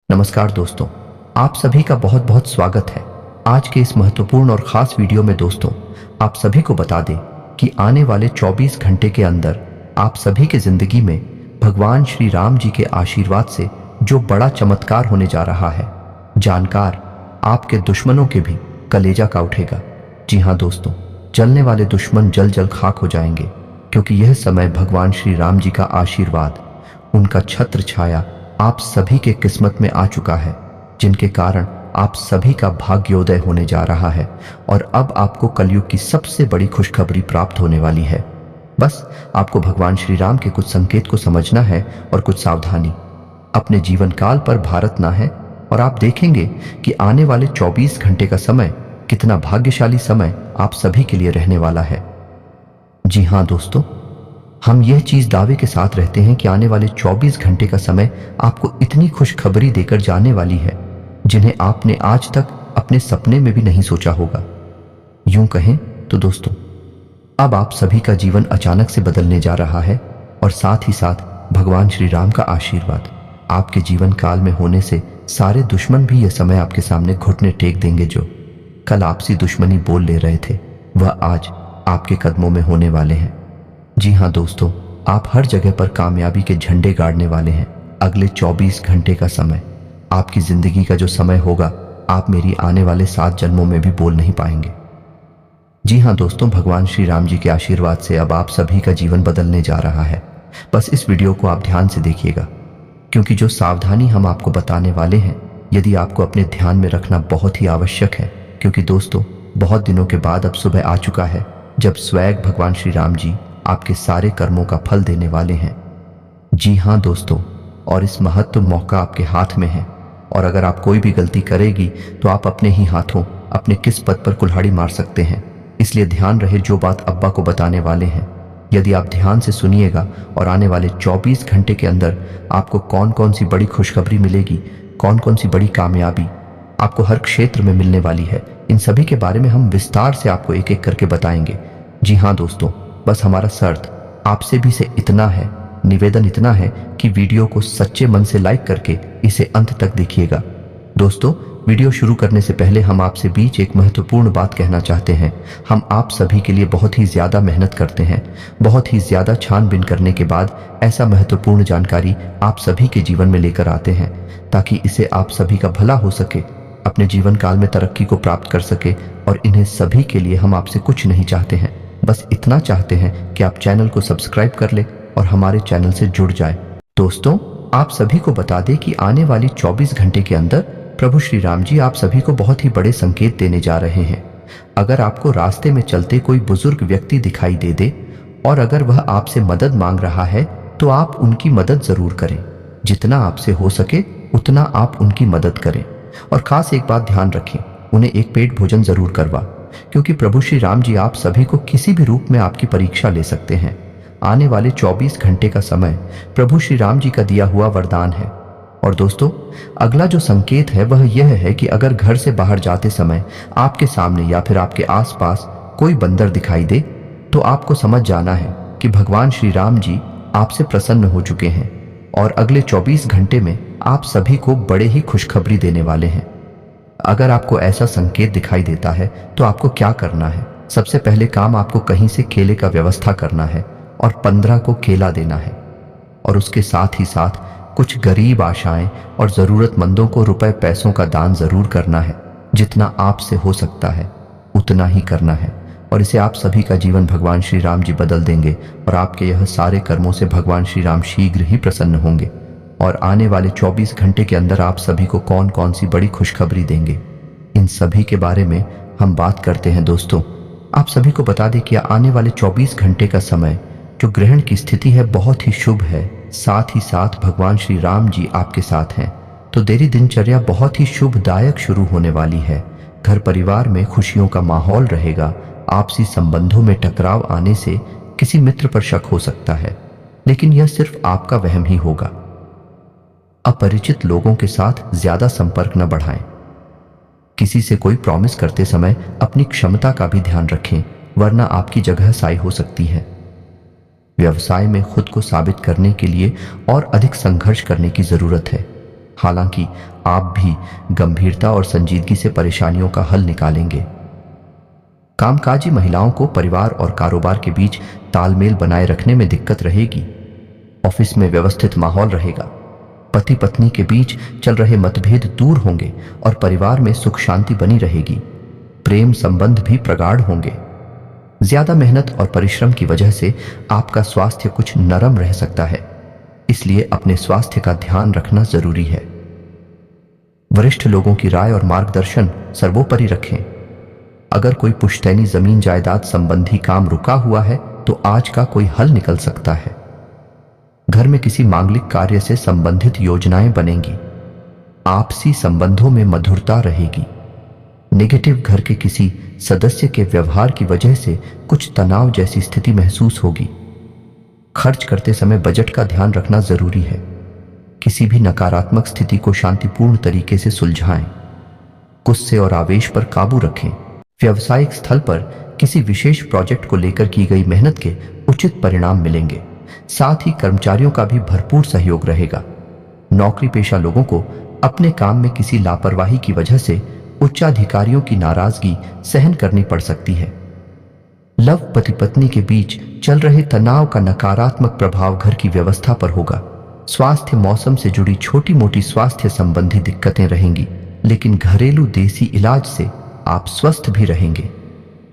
नमस्कार दोस्तों, आप सभी का बहुत बहुत स्वागत है। आज के इस महत्वपूर्ण और ख़ास वीडियो में दोस्तों आप सभी को बता दें कि आने वाले 24 घंटे के अंदर आप सभी के ज़िंदगी में भगवान श्री राम जी के आशीर्वाद से जो बड़ा चमत्कार होने जा रहा है, जानकार आपके दुश्मनों के भी कलेजा का उठेगा। जी हाँ दोस्तों, जलने वाले दुश्मन जल जल खाक हो जाएंगे, क्योंकि यह समय भगवान श्री राम जी का आशीर्वाद, उनका छत्र छाया आप सभी के किस्मत में आ चुका है, जिनके कारण आप सभी का भाग्योदय होने जा रहा है और अब आपको कलयुग की सबसे बड़ी खुशखबरी प्राप्त होने वाली है। बस आपको भगवान श्री राम के कुछ संकेत को समझना है और कुछ सावधानी अपने जीवन काल पर भारतना है, और आप देखेंगे कि आने वाले 24 घंटे का समय कितना भाग्यशाली समय आप सभी के लिए रहने वाला है। जी हाँ दोस्तों, हम यह चीज दावे के साथ रहते हैं कि आने वाले 24 घंटे का समय आपको इतनी खुशखबरी देकर जाने वाली है जिन्हें आपने आज तक अपने सपने में भी नहीं सोचा होगा। यूं कहें तो दोस्तों, अब आप सभी का जीवन अचानक से बदलने जा रहा है और साथ ही साथ भगवान श्री राम का आशीर्वाद आपके जीवन काल में होने से सारे दुश्मन भी यह समय आपके सामने घुटने टेक देंगे। जो कल आपसी दुश्मनी बोल ले रहे थे, वह आज आपके कदमों में होने वाले हैं। जी हाँ दोस्तों, आप हर जगह पर कामयाबी के झंडे गाड़ने वाले हैं। अगले 24 घंटे का समय आपकी जिंदगी का जो समय होगा, आप मेरी आने वाले 7 जन्मों में भी बोल नहीं पाएंगे। जी हाँ दोस्तों, भगवान श्री राम जी के आशीर्वाद से अब आप सभी का जीवन बदलने जा रहा है। बस इस वीडियो को आप ध्यान से देखिएगा, क्योंकि जो सावधानी हम आपको बताने वाले हैं, यदि आपको अपने ध्यान में रखना बहुत ही आवश्यक है, क्योंकि दोस्तों बहुत दिनों के बाद अब सुबह आ चुका है जब स्वयं भगवान श्री राम जी आपके सारे कर्मों का फल देने वाले हैं। जी हाँ दोस्तों, और इस महत्व मौका आपके हाथ में है, और अगर आप कोई भी गलती करेगी तो आप अपने ही हाथों अपने किस्मत पर कुल्हाड़ी मार सकते हैं। इसलिए ध्यान रहे जो बात अब्बा को बताने वाले हैं, यदि आप ध्यान से सुनिएगा और आने वाले 24 घंटे के अंदर आपको कौन कौन सी बड़ी खुशखबरी मिलेगी, कौन कौन सी बड़ी कामयाबी आपको हर क्षेत्र में मिलने वाली है, इन सभी के बारे में हम विस्तार से आपको एक एक करके बताएंगे। जी हाँ दोस्तों, बस हमारा शर्त आपसे भी से इतना है, निवेदन इतना है कि वीडियो को सच्चे मन से लाइक करके इसे अंत तक देखिएगा। दोस्तों, वीडियो शुरू करने से पहले हम आपसे बीच एक महत्वपूर्ण बात कहना चाहते हैं। हम आप सभी के लिए बहुत ही ज़्यादा मेहनत करते हैं, बहुत ही ज़्यादा छानबीन करने के बाद ऐसा महत्वपूर्ण जानकारी आप सभी के जीवन में लेकर आते हैं, ताकि इसे आप सभी का भला हो सके, अपने जीवन काल में तरक्की को प्राप्त कर सके। और इन्हें सभी के लिए हम आपसे कुछ नहीं चाहते हैं, बस इतना चाहते हैं कि आप चैनल को सब्सक्राइब कर ले और हमारे चैनल से जुड़ जाए। दोस्तों, आप सभी को बता दें कि आने वाली 24 घंटे के अंदर प्रभु श्री राम जी आप सभी को बहुत ही बड़े संकेत देने जा रहे हैं। अगर आपको रास्ते में चलते कोई बुजुर्ग व्यक्ति दिखाई दे और अगर वह आपसे मदद मांग रहा है, तो आप उनकी मदद जरूर करें। जितना आपसे हो सके उतना आप उनकी मदद करें। और खास एक बात ध्यान रखें, उन्हें एक पेट भोजन जरूर करवा, क्योंकि प्रभु श्री राम जी आप सभी को किसी भी रूप में आपकी परीक्षा ले सकते हैं। आने वाले 24 घंटे का समय प्रभु श्री राम जी का दिया हुआ वरदान है। और दोस्तों, अगला जो संकेत है वह यह है कि अगर घर से बाहर जाते समय आपके सामने या फिर आपके आसपास कोई बंदर दिखाई दे, तो आपको समझ जाना है कि भगवान श्री राम जी आपसे प्रसन्न हो चुके हैं और अगले 24 घंटे में आप सभी को बड़े ही खुशखबरी देने वाले हैं। अगर आपको ऐसा संकेत दिखाई देता है तो आपको क्या करना है? सबसे पहले काम आपको कहीं से केले का व्यवस्था करना है और 15 को केला देना है, और उसके साथ ही साथ कुछ गरीब आशाएं और जरूरतमंदों को रुपए पैसों का दान जरूर करना है। जितना आपसे हो सकता है उतना ही करना है, और इसे आप सभी का जीवन भगवान श्री राम जी बदल देंगे और आपके यह सारे कर्मों से भगवान श्री राम शीघ्र ही प्रसन्न होंगे। और आने वाले 24 घंटे के अंदर आप सभी को कौन कौन सी बड़ी खुशखबरी देंगे, इन सभी के बारे में हम बात करते हैं। दोस्तों, आप सभी को बता दें कि आने वाले 24 घंटे का समय जो ग्रहण की स्थिति है बहुत ही शुभ है, साथ ही साथ भगवान श्री राम जी आपके साथ हैं, तो तेरी दिनचर्या बहुत ही शुभदायक शुरू होने वाली है। घर परिवार में खुशियों का माहौल रहेगा। आपसी संबंधों में टकराव आने से किसी मित्र पर शक हो सकता है, लेकिन यह सिर्फ आपका वहम ही होगा। अपरिचित लोगों के साथ ज्यादा संपर्क न बढ़ाएं। किसी से कोई प्रॉमिस करते समय अपनी क्षमता का भी ध्यान रखें, वरना आपकी जगह साई हो सकती है। व्यवसाय में खुद को साबित करने के लिए और अधिक संघर्ष करने की जरूरत है। हालांकि आप भी गंभीरता और संजीदगी से परेशानियों का हल निकालेंगे। कामकाजी महिलाओं को परिवार और कारोबार के बीच तालमेल बनाए रखने में दिक्कत रहेगी। ऑफिस में व्यवस्थित माहौल रहेगा। पति पत्नी के बीच चल रहे मतभेद दूर होंगे और परिवार में सुख शांति बनी रहेगी। प्रेम संबंध भी प्रगाढ़ होंगे। ज्यादा मेहनत और परिश्रम की वजह से आपका स्वास्थ्य कुछ नरम रह सकता है, इसलिए अपने स्वास्थ्य का ध्यान रखना जरूरी है। वरिष्ठ लोगों की राय और मार्गदर्शन सर्वोपरि रखें। अगर कोई पुश्तैनी जमीन जायदाद संबंधी काम रुका हुआ है तो आज का कोई हल निकल सकता है। घर में किसी मांगलिक कार्य से संबंधित योजनाएं बनेंगी। आपसी संबंधों में मधुरता रहेगी। नेगेटिव घर के किसी सदस्य के व्यवहार की वजह से कुछ तनाव जैसी स्थिति महसूस होगी। खर्च करते समय बजट का ध्यान रखना जरूरी है। किसी भी नकारात्मक स्थिति को शांतिपूर्ण तरीके से सुलझाएं। गुस्से और आवेश पर काबू रखें। व्यावसायिक स्थल पर किसी विशेष प्रोजेक्ट को लेकर की गई मेहनत के उचित परिणाम मिलेंगे। साथ ही कर्मचारियों का भी भरपूर सहयोग रहेगा। नौकरी पेशा लोगों को अपने काम में किसी लापरवाही की वजह से उच्चाधिकारियों की नाराजगी सहन करनी पड़ सकती है। लव पति पत्नी के बीच चल रहे तनाव का नकारात्मक प्रभाव घर की व्यवस्था पर होगा। स्वास्थ्य मौसम से जुड़ी छोटी मोटी स्वास्थ्य संबंधी दिक्कतें रहेंगी, लेकिन घरेलू देसी इलाज से आप स्वस्थ भी रहेंगे।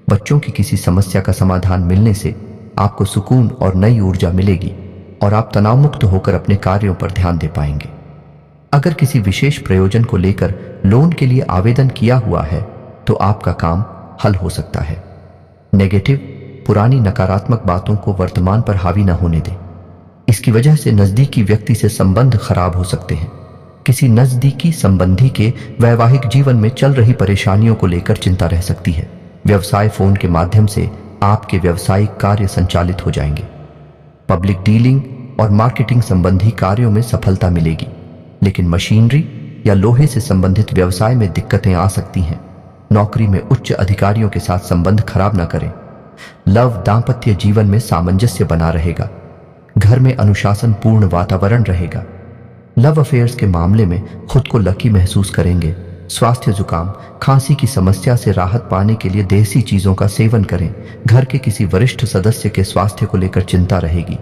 बच्चों की किसी समस्या का समाधान मिलने से आपको सुकून और नई ऊर्जा मिलेगी और आप तनाव मुक्त होकर अपने कार्यों पर ध्यान दे पाएंगे। अगर किसी विशेष प्रयोजन को लेकर लोन के लिए आवेदन किया हुआ है तो आपका काम हल हो सकता है। नेगेटिव, पुरानी नकारात्मक बातों को वर्तमान पर हावी न होने दें। इसकी वजह से नजदीकी व्यक्ति से संबंध खराब हो सकते हैं। किसी नजदीकी संबंधी के वैवाहिक जीवन में चल रही परेशानियों को लेकर चिंता रह सकती है। व्यवसाय फोन के माध्यम से आपके व्यवसायिक कार्य संचालित हो जाएंगे। पब्लिक डीलिंग और मार्केटिंग संबंधी कार्यों में सफलता मिलेगी, लेकिन मशीनरी या लोहे से संबंधित व्यवसाय में दिक्कतें आ सकती हैं। नौकरी में उच्च अधिकारियों के साथ संबंध खराब न करें। लव दांपत्य जीवन में सामंजस्य बना रहेगा। घर में अनुशासन पूर्ण वातावरण रहेगा। लव अफेयर्स के मामले में खुद को लकी महसूस करेंगे। स्वास्थ्य जुकाम खांसी की समस्या से राहत पाने के लिए देसी चीजों का सेवन करें। घर के किसी वरिष्ठ सदस्य के स्वास्थ्य को लेकर चिंता रहेगी।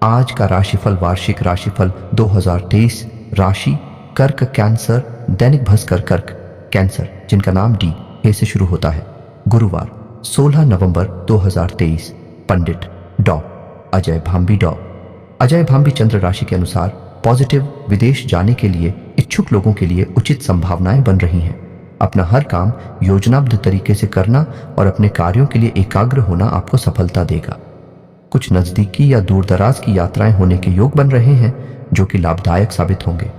आज का राशिफल वार्षिक राशिफल 2023। राशि कर्क कैंसर। दैनिक भास्कर कर्क कैंसर जिनका नाम डी हे से शुरू होता है। गुरुवार 16 नवंबर 2023। पंडित डॉ अजय भांबी। डॉ अजय भांबी चंद्र राशि के अनुसार पॉजिटिव। विदेश जाने के लिए इच्छुक लोगों के लिए उचित संभावनाएं बन रही हैं। अपना हर काम योजनाबद्ध तरीके से करना और अपने कार्यों के लिए एकाग्र होना आपको सफलता देगा। कुछ नजदीकी या दूर दराज की यात्राएं होने के योग बन रहे हैं जो कि लाभदायक साबित होंगे।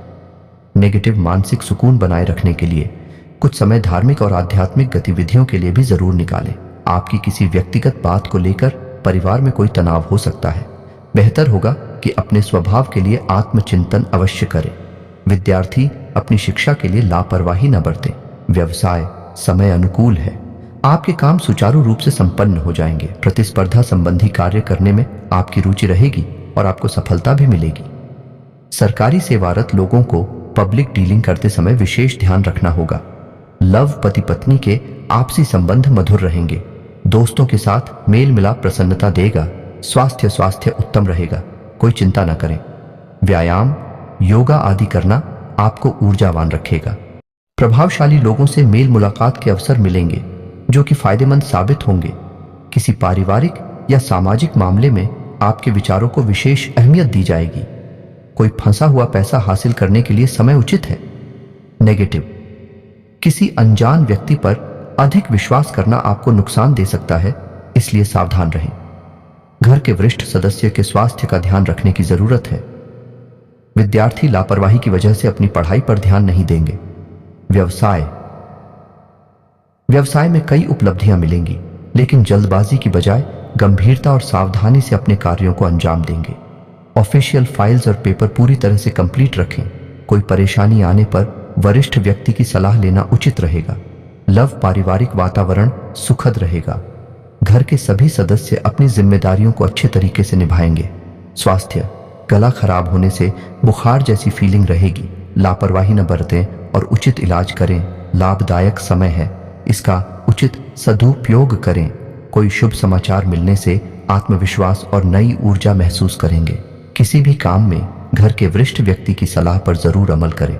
नेगेटिव, मानसिक सुकून बनाए रखने के लिए कुछ समय धार्मिक और आध्यात्मिक गतिविधियों के लिए भी जरूर निकालें। आपकी किसी व्यक्तिगत बात को लेकर परिवार में कोई तनाव हो सकता है। बेहतर होगा कि अपने स्वभाव के लिए आत्मचिंतन अवश्य करें। विद्यार्थी अपनी शिक्षा के लिए लापरवाही न बरतें। व्यवसाय समय अनुकूल है। आपके काम सुचारू रूप से संपन्न हो जाएंगे। प्रतिस्पर्धा संबंधी कार्य करने में आपकी रुचि रहेगी और आपको सफलता भी मिलेगी। सरकारी सेवारत लोगों को पब्लिक डीलिंग करते समय विशेष ध्यान रखना होगा। लव पति पत्नी के आपसी संबंध मधुर रहेंगे। दोस्तों के साथ मेल मिलाप प्रसन्नता देगा। स्वास्थ्य उत्तम रहेगा। कोई चिंता न करें। व्यायाम, योगा आदि करना आपको ऊर्जावान रखेगा। प्रभावशाली लोगों से मेल मुलाकात के अवसर मिलेंगे जो कि फायदेमंद साबित होंगे। किसी पारिवारिक या सामाजिक मामले में आपके विचारों को विशेष अहमियत दी जाएगी। कोई फंसा हुआ पैसा हासिल करने के लिए समय उचित है। नेगेटिव, किसी अनजान व्यक्ति पर अधिक विश्वास करना आपको नुकसान दे सकता है, इसलिए सावधान रहें। घर के वरिष्ठ सदस्य के स्वास्थ्य का ध्यान रखने की जरूरत है। विद्यार्थी लापरवाही की वजह से अपनी पढ़ाई पर ध्यान नहीं देंगे। व्यवसाय में कई उपलब्धियां मिलेंगी, लेकिन जल्दबाजी की बजाय गंभीरता और सावधानी से अपने कार्यों को अंजाम देंगे। ऑफिशियल फाइल्स और पेपर पूरी तरह से कंप्लीट रखें। कोई परेशानी आने पर वरिष्ठ व्यक्ति की सलाह लेना उचित रहेगा। लव पारिवारिक वातावरण सुखद रहेगा। घर के सभी सदस्य अपनी जिम्मेदारियों को अच्छे तरीके से निभाएंगे। स्वास्थ्य, गला खराब होने से बुखार जैसी फीलिंग रहेगी। लापरवाही न बरतें और उचित इलाज करें। लाभदायक समय है, इसका उचित सदुपयोग करें। कोई शुभ समाचार मिलने से आत्मविश्वास और नई ऊर्जा महसूस करेंगे। किसी भी काम में घर के वरिष्ठ व्यक्ति की सलाह पर जरूर अमल करें।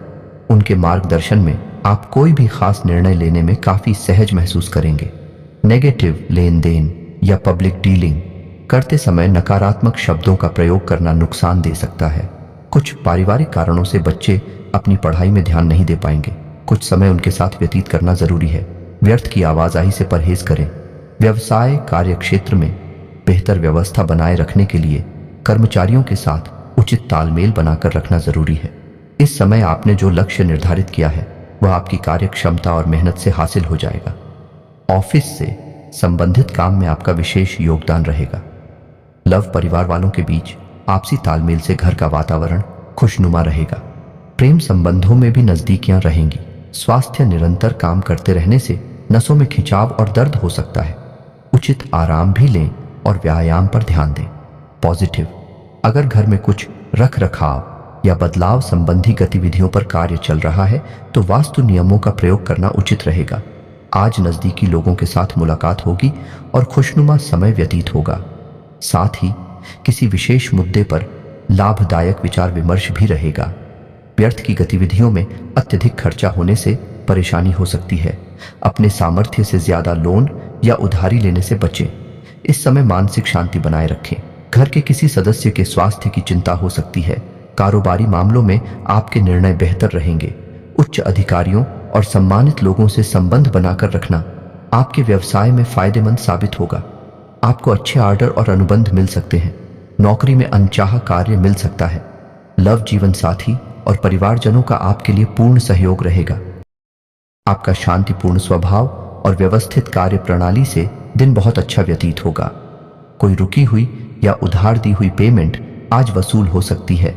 उनके मार्गदर्शन में आप कोई भी खास निर्णय लेने में काफी सहज महसूस करेंगे। नेगेटिव लेन देन या पब्लिक डीलिंग करते समय नकारात्मक शब्दों का प्रयोग करना नुकसान दे सकता है। कुछ पारिवारिक कारणों से बच्चे अपनी पढ़ाई में ध्यान नहीं दे पाएंगे। कुछ समय उनके साथ व्यतीत करना जरूरी है। व्यर्थ की आवाजाही से परहेज करें। व्यवसाय कार्य क्षेत्र में बेहतर व्यवस्था बनाए रखने के लिए कर्मचारियों के साथ उचित तालमेल बनाकर रखना जरूरी है। इस समय आपने जो लक्ष्य निर्धारित किया है वह आपकी कार्य क्षमता और मेहनत से हासिल हो जाएगा। ऑफिस से संबंधित काम में आपका विशेष योगदान रहेगा। लव परिवार वालों के बीच आपसी तालमेल से घर का वातावरण खुशनुमा रहेगा। प्रेम संबंधों में भी नजदीकियां रहेंगी। स्वास्थ्य निरंतर काम करते रहने से नसों में खिंचाव और दर्द हो सकता है। उचित आराम भी लें और व्यायाम पर ध्यान दें। पॉजिटिव, अगर घर में कुछ रख रखाव या बदलाव संबंधी गतिविधियों पर कार्य चल रहा है तो वास्तु नियमों का प्रयोग करना उचित रहेगा। आज नजदीकी लोगों के साथ मुलाकात होगी और खुशनुमा समय व्यतीत होगा। साथ ही किसी विशेष मुद्दे पर लाभदायक विचार विमर्श भी रहेगा। व्यर्थ की गतिविधियों में अत्यधिक खर्चा होने से परेशानी हो सकती है। अपने सामर्थ्य से ज्यादा लोन या उधारी लेने से बचें। इस समय मानसिक शांति बनाए रखें। घर के किसी सदस्य के स्वास्थ्य की चिंता हो सकती है। कारोबारी मामलों में आपके निर्णय बेहतर रहेंगे। उच्च अधिकारियों और सम्मानित लोगों से संबंध बनाकर रखना आपके व्यवसाय में फायदेमंद साबित होगा। आपको अच्छे ऑर्डर और अनुबंध मिल सकते हैं। नौकरी में अनचाहा कार्य मिल सकता है। लव जीवन साथी और परिवारजनों का आपके लिए पूर्ण सहयोग रहेगा। आपका शांतिपूर्ण स्वभाव और व्यवस्थित कार्य प्रणाली से दिन बहुत अच्छा व्यतीत होगा। कोई रुकी हुई या उधार दी हुई पेमेंट आज वसूल हो सकती है।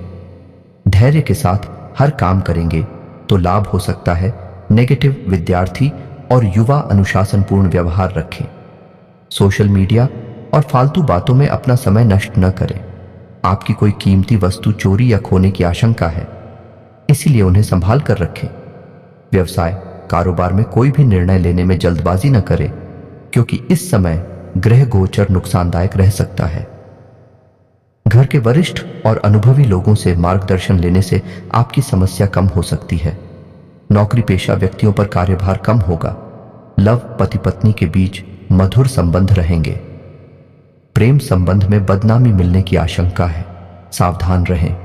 धैर्य के साथ हर काम करेंगे तो लाभ हो सकता है। नेगेटिव, विद्यार्थी और युवा अनुशासनपूर्ण व्यवहार रखें। सोशल मीडिया और फालतू बातों में अपना समय नष्ट न करें। आपकी कोई कीमती वस्तु चोरी या खोने की आशंका है, इसीलिए उन्हें संभाल कर रखें। व्यवसाय कारोबार में कोई भी निर्णय लेने में जल्दबाजी न करें, क्योंकि इस समय ग्रह गोचर नुकसानदायक रह सकता है। घर के वरिष्ठ और अनुभवी लोगों से मार्गदर्शन लेने से आपकी समस्या कम हो सकती है। नौकरी पेशा व्यक्तियों पर कार्यभार कम होगा। लव पति पत्नी के बीच मधुर संबंध रहेंगे। प्रेम संबंध में बदनामी मिलने की आशंका है, सावधान रहें।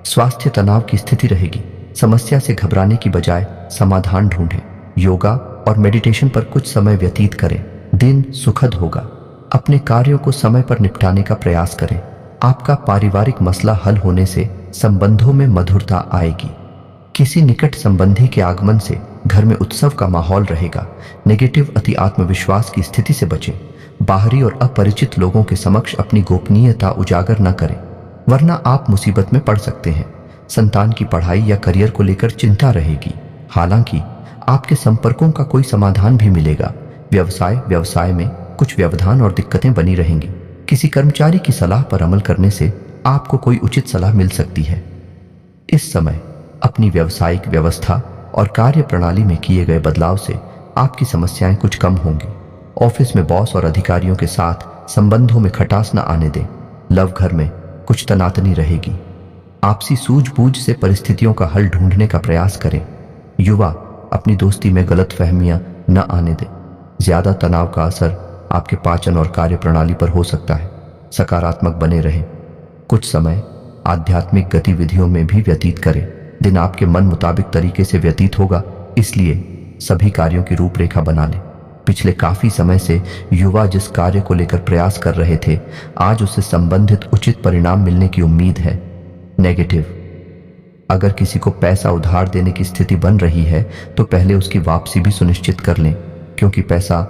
स्वास्थ्य तनाव की स्थिति रहेगी। समस्या से घबराने की बजाय समाधान ढूंढें। योगा और मेडिटेशन पर कुछ समय व्यतीत करें। दिन सुखद होगा। अपने कार्यों को समय पर निपटाने का प्रयास करें। आपका पारिवारिक मसला हल होने से संबंधों में मधुरता आएगी। किसी निकट संबंधी के आगमन से घर में उत्सव का माहौल रहेगा। नेगेटिव, अति आत्मविश्वास की स्थिति से बचें। बाहरी और अपरिचित लोगों के समक्ष अपनी गोपनीयता उजागर न करें, वरना आप मुसीबत में पड़ सकते हैं। संतान की पढ़ाई या करियर को लेकर चिंता रहेगी। हालांकि आपके संपर्कों का कोई समाधान भी मिलेगा। व्यवसाय में कुछ व्यवधान और दिक्कतें बनी रहेंगी। किसी कर्मचारी की सलाह पर अमल करने से आपको कोई उचित सलाह मिल सकती है। इस समय अपनी व्यावसायिक व्यवस्था और कार्य प्रणाली में किए गए बदलाव से आपकी समस्याएं कुछ कम होंगी। ऑफिस में बॉस और अधिकारियों के साथ संबंधों में खटास न आने दें। लव घर में कुछ तनातनी रहेगी। आपसी सूझबूझ से परिस्थितियों का हल ढूंढने का प्रयास करें। युवा अपनी दोस्ती में गलतफहमियां न आने दें। ज्यादा तनाव का असर आपके पाचन और कार्य प्रणाली पर हो सकता है। सकारात्मक बने रहें। कुछ समय आध्यात्मिक गतिविधियों में भी व्यतीत करें। दिन आपके मन मुताबिक तरीके से व्यतीत होगा, इसलिए सभी कार्यों की रूपरेखा बना लें। पिछले काफी समय से युवा जिस कार्य को लेकर प्रयास कर रहे थे, आज उससे संबंधित उचित परिणाम मिलने की उम्मीद है। नेगेटिव, अगर किसी को पैसा उधार देने की स्थिति बन रही है तो पहले उसकी वापसी भी सुनिश्चित कर लें, क्योंकि पैसा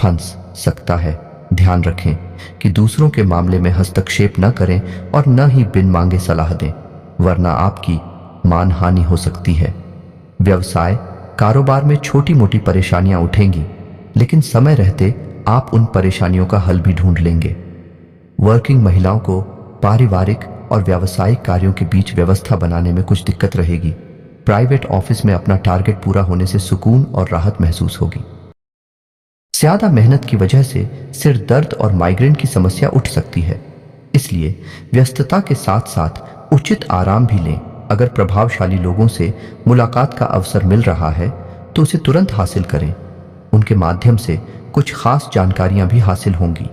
फंस सकता है। ध्यान रखें कि दूसरों के मामले में हस्तक्षेप न करें और न ही बिन मांगे सलाह दें, वरना आपकी मानहानि हो सकती है। व्यवसाय कारोबार में छोटी मोटी परेशानियां उठेंगी, लेकिन समय रहते आप उन परेशानियों का हल भी ढूंढ लेंगे। वर्किंग महिलाओं को पारिवारिक और व्यावसायिक कार्यों के बीच व्यवस्था बनाने में कुछ दिक्कत रहेगी। प्राइवेट ऑफिस में अपना टारगेट पूरा होने से सुकून और राहत महसूस होगी। ज्यादा मेहनत की वजह से सिर दर्द और माइग्रेन की समस्या उठ सकती है, इसलिए व्यस्तता के साथ साथ उचित आराम भी लें। अगर प्रभावशाली लोगों से मुलाकात का अवसर मिल रहा है तो उसे तुरंत हासिल करें। उनके माध्यम से कुछ खास जानकारियां भी हासिल होंगी।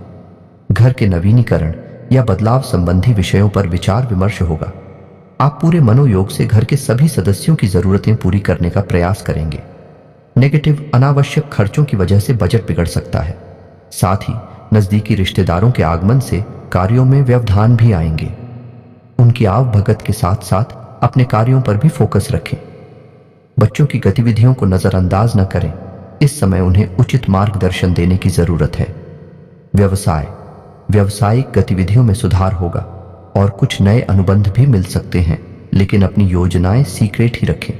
घर के नवीनीकरण या बदलाव संबंधी विषयों पर विचार विमर्श होगा। आप पूरे मनोयोग से घर के सभी सदस्यों की जरूरतें पूरी करने का प्रयास करेंगे। नेगेटिव अनावश्यक खर्चों की वजह से बजट बिगड़ सकता है। साथ ही नजदीकी रिश्तेदारों के आगमन से कार्यों में व्यवधान भी आएंगे। उनकी आवभगत के साथ साथ अपने कार्यों पर भी फोकस रखें। बच्चों की गतिविधियों को नजरअंदाज न करें। इस समय उन्हें उचित मार्गदर्शन देने की जरूरत है। व्यावसायिक गतिविधियों में सुधार होगा और कुछ नए अनुबंध भी मिल सकते हैं, लेकिन अपनी योजनाएं सीक्रेट ही रखें।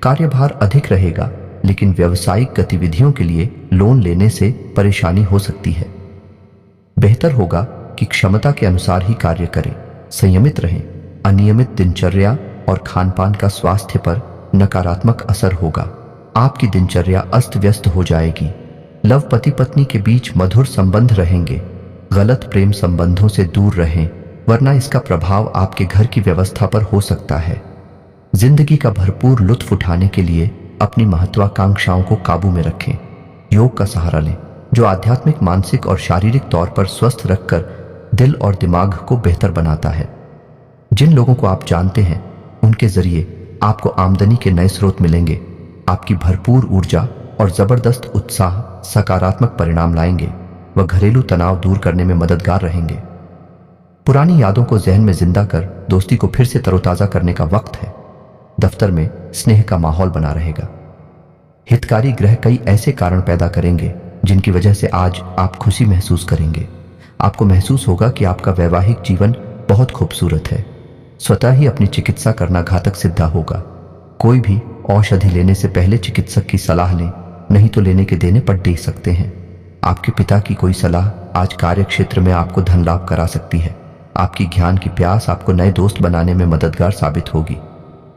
कार्यभार अधिक रहेगा, लेकिन व्यावसायिक गतिविधियों के लिए लोन लेने से परेशानी हो सकती है। बेहतर होगा कि क्षमता के अनुसार ही कार्य करें। संयमित रहें। अनियमित दिनचर्या और खानपान का स्वास्थ्य पर नकारात्मक असर होगा। आपकी दिनचर्या अस्त व्यस्त हो जाएगी। लव पति पत्नी के बीच मधुर संबंध रहेंगे। गलत प्रेम संबंधों से दूर रहें, वरना इसका प्रभाव आपके घर की व्यवस्था पर हो सकता है। जिंदगी का भरपूर लुत्फ उठाने के लिए अपनी महत्वाकांक्षाओं को काबू में रखें। योग का सहारा लें, जो आध्यात्मिक, मानसिक और शारीरिक तौर पर स्वस्थ रखकर दिल और दिमाग को बेहतर बनाता है। जिन लोगों को आप जानते हैं, उनके जरिए आपको आमदनी के नए स्रोत मिलेंगे। आपकी भरपूर ऊर्जा और जबरदस्त उत्साह सकारात्मक परिणाम लाएंगे। वह घरेलू तनाव दूर करने में मददगार रहेंगे। पुरानी यादों को जहन में जिंदा कर दोस्ती को फिर से तरोताजा करने का वक्त है। दफ्तर में स्नेह का माहौल बना रहेगा। हितकारी ग्रह कई ऐसे कारण पैदा करेंगे जिनकी वजह से आज आप खुशी महसूस करेंगे। आपको महसूस होगा कि आपका वैवाहिक जीवन बहुत खूबसूरत है। स्वतः ही अपनी चिकित्सा करना घातक सिद्ध होगा। कोई भी औषधि लेने से पहले चिकित्सक की सलाह लें, नहीं तो लेने के देने पड़ दे सकते हैं। आपके पिता की कोई सलाह आज कार्य क्षेत्र में आपको धन लाभ करा सकती है। आपकी ज्ञान की प्यास आपको नए दोस्त बनाने में मददगार साबित होगी।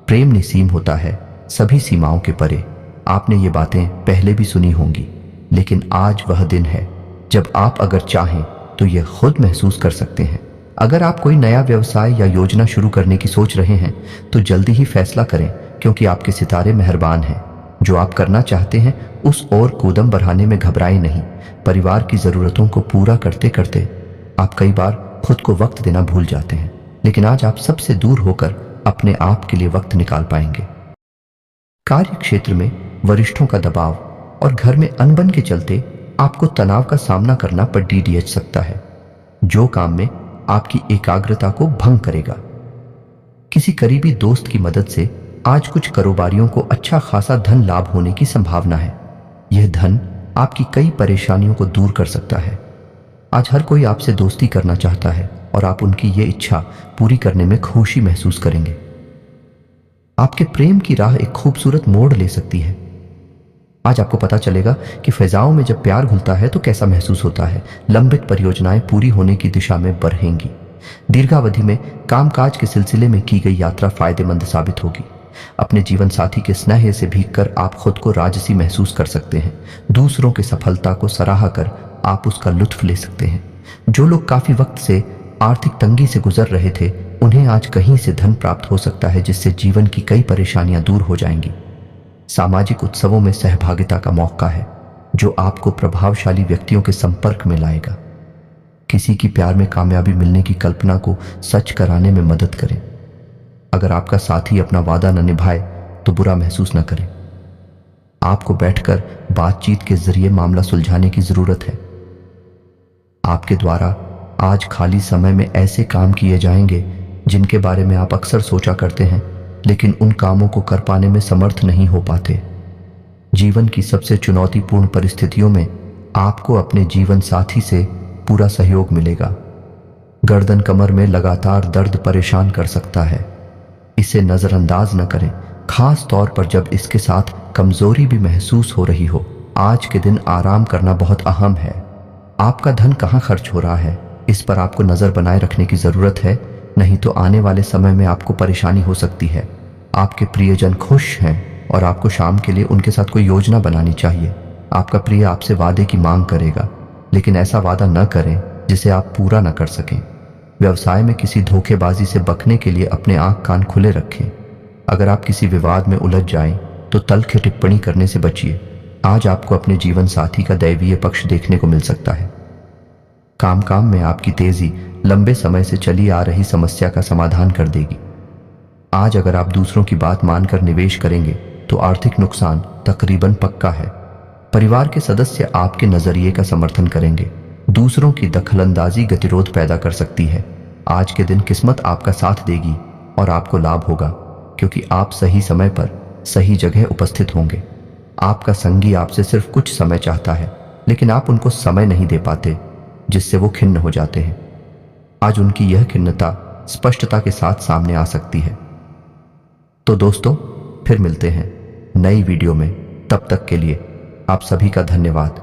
प्रेम निसीम होता है, सभी सीमाओं के परे। आपने ये बातें पहले भी सुनी होंगी, लेकिन आज वह दिन है जब आप अगर चाहें तो यह खुद महसूस कर सकते हैं। अगर आप कोई नया व्यवसाय या योजना शुरू करने की सोच रहे हैं तो जल्दी ही फैसला करें, क्योंकि आपके सितारे मेहरबान हैं। जो आप करना चाहते हैं उस ओर कूदम बढ़ाने में घबराएं नहीं। परिवार की जरूरतों को पूरा करते करते आप कई बार खुद को वक्त देना भूल जाते हैं, लेकिन आज आप सबसे दूर होकर अपने आप के लिए वक्त निकाल पाएंगे। कार्य क्षेत्र में वरिष्ठों का दबाव और घर में अनबन के चलते आपको तनाव का सामना करना पड़ सकता है, जो काम में आपकी एकाग्रता को भंग करेगा। किसी करीबी दोस्त की मदद से आज कुछ कारोबारियों को अच्छा खासा धन लाभ होने की संभावना है। यह धन आपकी कई परेशानियों को दूर कर सकता है। आज हर कोई आपसे दोस्ती करना चाहता है और आप उनकी ये इच्छा पूरी करने में खुशी महसूस करेंगे। आपके प्रेम की राह एक खूबसूरत मोड़ ले सकती है। आज आपको पता चलेगा कि फिजाओं में जब प्यार घुलता है तो कैसा महसूस होता है। लंबित परियोजनाएं पूरी होने की दिशा में बढ़ेंगी। दीर्घावधि में कामकाज के सिलसिले में की गई यात्रा फायदेमंद साबित होगी। अपने जीवन साथी के स्नेह से भीगकर आप खुद को राजसी महसूस कर सकते हैं। दूसरों की सफलता को सराह कर आप उसका लुत्फ ले सकते हैं। जो लोग काफी वक्त से आर्थिक तंगी से गुजर रहे थे, उन्हें आज कहीं से धन प्राप्त हो सकता है, जिससे जीवन की कई परेशानियां दूर हो जाएंगी। सामाजिक उत्सवों में सहभागिता का मौका है, जो आपको प्रभावशाली व्यक्तियों के संपर्क में लाएगा। किसी की प्यार में कामयाबी मिलने की कल्पना को सच कराने में मदद करें। अगर आपका साथी अपना वादा न निभाए तो बुरा महसूस न करें। आपको बैठकर बातचीत के जरिए मामला सुलझाने की जरूरत है। आपके द्वारा आज खाली समय में ऐसे काम किए जाएंगे जिनके बारे में आप अक्सर सोचा करते हैं, लेकिन उन कामों को कर पाने में समर्थ नहीं हो पाते। जीवन की सबसे चुनौतीपूर्ण परिस्थितियों में आपको अपने जीवन साथी से पूरा सहयोग मिलेगा। गर्दन कमर में लगातार दर्द परेशान कर सकता है, इसे नजरअंदाज न करें, खास तौर पर जब इसके साथ कमजोरी भी महसूस हो रही हो। आज के दिन आराम करना बहुत अहम है। आपका धन कहाँ खर्च हो रहा है, इस पर आपको नजर बनाए रखने की जरूरत है, नहीं तो आने वाले समय में आपको परेशानी हो सकती है। आपके प्रियजन खुश हैं और आपको शाम के लिए उनके साथ कोई योजना बनानी चाहिए। आपका प्रिय आपसे वादे की मांग करेगा, लेकिन ऐसा वादा न करें जिसे आप पूरा न कर सकें। व्यवसाय में किसी धोखेबाजी से बचने के लिए अपने आंख कान खुले रखें। अगर आप किसी विवाद में उलझ जाएं तो तल्ख टिप्पणी करने से बचिए। आज आपको अपने जीवन साथी का दैवीय पक्ष देखने को मिल सकता है। काम में आपकी तेजी लंबे समय से चली आ रही समस्या का समाधान कर देगी। आज अगर आप दूसरों की बात मानकर निवेश करेंगे तो आर्थिक नुकसान तकरीबन पक्का है। परिवार के सदस्य आपके नजरिए का समर्थन करेंगे। दूसरों की दखलंदाजी गतिरोध पैदा कर सकती है। आज के दिन किस्मत आपका साथ देगी और आपको लाभ होगा, क्योंकि आप सही समय पर सही जगह उपस्थित होंगे। आपका संगी आपसे सिर्फ कुछ समय चाहता है, लेकिन आप उनको समय नहीं दे पाते, जिससे वो खिन्न हो जाते हैं। आज उनकी यह खिन्नता स्पष्टता के साथ सामने आ सकती है। तो दोस्तों, फिर मिलते हैं नई वीडियो में। तब तक के लिए आप सभी का धन्यवाद।